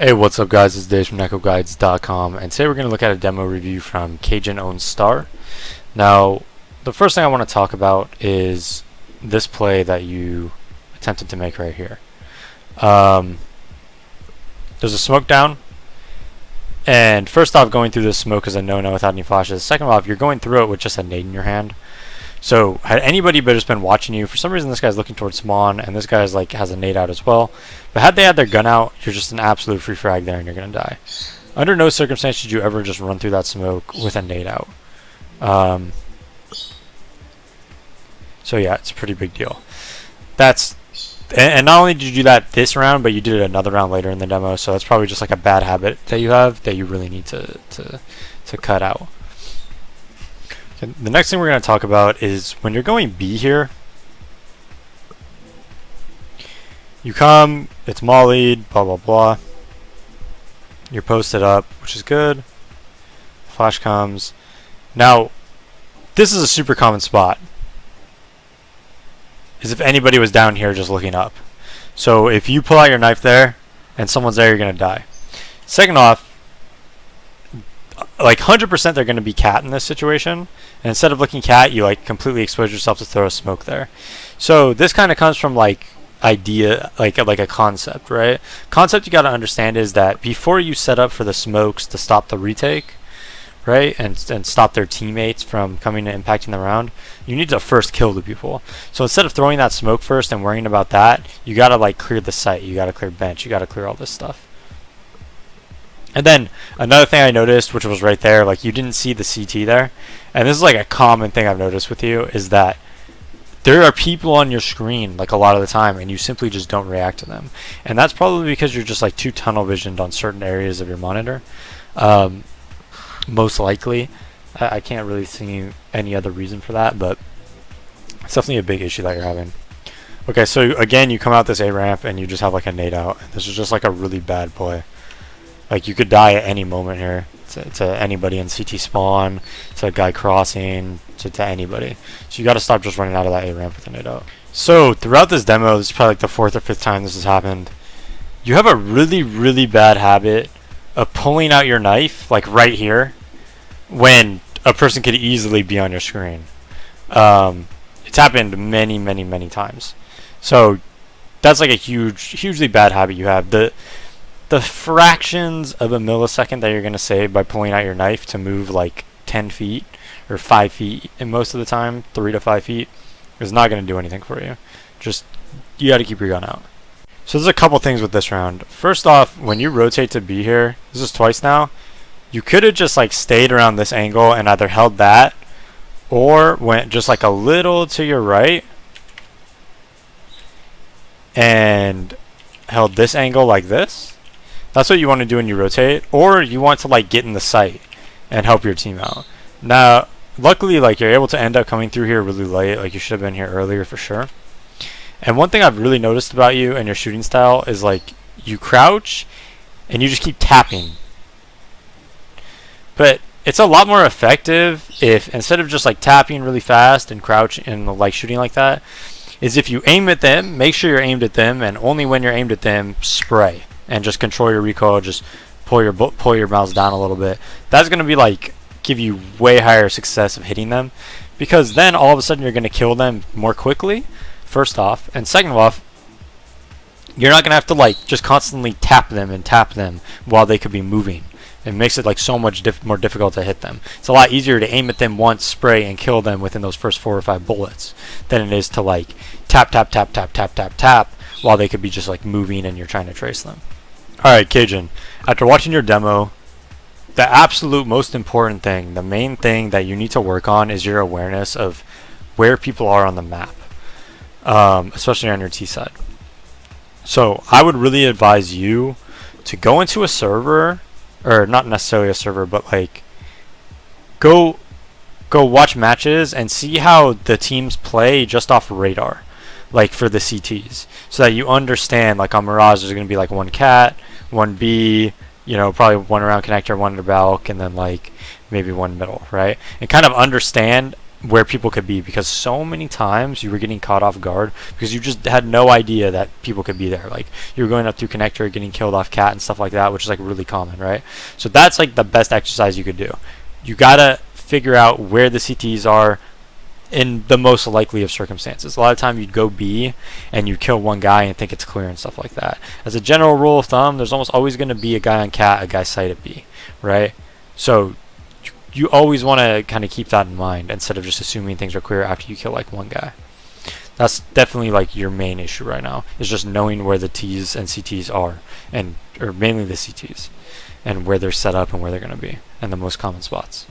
Hey, what's up guys, it's Dave from NetcodeGuides.com, and today we're going to look at a demo review from Cajun Own Star. Now, the first thing I want to talk about is this play that you attempted to make right here. There's a smoke down, and first off, going through this smoke is a no-no without any flashes. Second off, you're going through it with just a nade in your hand. So had anybody but just been watching you, for some reason this guy's looking towards spawn, and this guy's like has a nade out as well. But had they had their gun out, you're just an absolute free frag there and you're gonna die. Under no circumstance should you ever just run through that smoke with a nade out. So yeah, it's a pretty big deal. And not only did you do that this round, but you did it another round later in the demo, so that's probably just like a bad habit that you have that you really need to cut out. Okay, the next thing we're going to talk about is when you're going B here, you come, it's mollied, blah blah blah. You're posted up, which is good. Flash comes. Now, this is a super common spot. Is if anybody was down here just looking up. So if you pull out your knife there and someone's there, you're going to die. Second off, like 100% they're going to be cat in this situation, and instead of looking cat, you like completely expose yourself to throw a smoke there. So this kind of comes from like idea, like a concept, right? Concept you got to understand is that before you set up for the smokes to stop the retake, right, and stop their teammates from coming and impacting the round, you need to first kill the people. So instead of throwing that smoke first and worrying about that, you got to like clear the site, you got to clear bench, you got to clear all this stuff. And then another thing I noticed, which was right there, like you didn't see the CT there, and this is like a common thing I've noticed with you, is that there are people on your screen like a lot of the time and you simply just don't react to them. And that's probably because you're just like too tunnel visioned on certain areas of your monitor. Most likely. I can't really see any other reason for that, but it's definitely a big issue that you're having. Okay, so again, you come out this A ramp and you just have like a nade out. This is just like a really bad play. Like you could die at any moment here to anybody in CT spawn, to a guy crossing, to anybody. So you got to stop just running out of that A ramp with a nade out. So throughout this demo, this is probably like the 4th or 5th time this has happened. You have a really bad habit of pulling out your knife like right here when a person could easily be on your screen. It's happened many times. So that's like a hugely bad habit you have. The fractions of a millisecond that you're going to save by pulling out your knife to move like 10 feet or 5 feet, and most of the time 3 to 5 feet, is not going to do anything for you. Just, you got to keep your gun out. So there's a couple things with this round. First off, when you rotate to B here, this is twice now, you could have just like stayed around this angle and either held that or went just like a little to your right and held this angle like this. That's what you want to do when you rotate, or you want to like get in the sight and help your team out. Now, luckily, like you're able to end up coming through here really late. Like you should have been here earlier for sure. And one thing I've really noticed about you and your shooting style is like you crouch and you just keep tapping. But it's a lot more effective if instead of just like tapping really fast and crouch and like shooting like that, is if you aim at them, make sure you're aimed at them, and only when you're aimed at them, spray. And just control your recoil, just pull your mouse down a little bit. That's going to be like give you way higher success of hitting them, because then all of a sudden you're going to kill them more quickly, first off, and second off, you're not going to have to like just constantly tap them while they could be moving. It makes it like so much more difficult to hit them. It's a lot easier to aim at them once, spray, and kill them within those first 4 or 5 bullets than it is to like tap while they could be just like moving and you're trying to trace them. Alright, Cajun, after watching your demo, the absolute most important thing, the main thing that you need to work on is your awareness of where people are on the map, especially on your T side. So I would really advise you to go into a server, or not necessarily a server, but like go watch matches and see how the teams play just off radar, like for the CTs, so that you understand, like on Mirage there's going to be like one cat, one B, you know, probably one around connector, one under balk, and then like maybe one middle, right? And kind of understand where people could be, because so many times you were getting caught off guard because you just had no idea that people could be there. Like you were going up through connector, getting killed off cat and stuff like that, which is like really common, right? So that's like the best exercise you could do. You gotta figure out where the CTs are in the most likely of circumstances. A lot of time you'd go B and you kill one guy and think it's clear and stuff like that. As a general rule of thumb, there's almost always going to be a guy on cat, a guy site at B, right? So you always want to kind of keep that in mind instead of just assuming things are clear after you kill like one guy. That's definitely like your main issue right now, is just knowing where the T's and CTs are, or mainly the CTs, and where they're set up and where they're going to be, and the most common spots.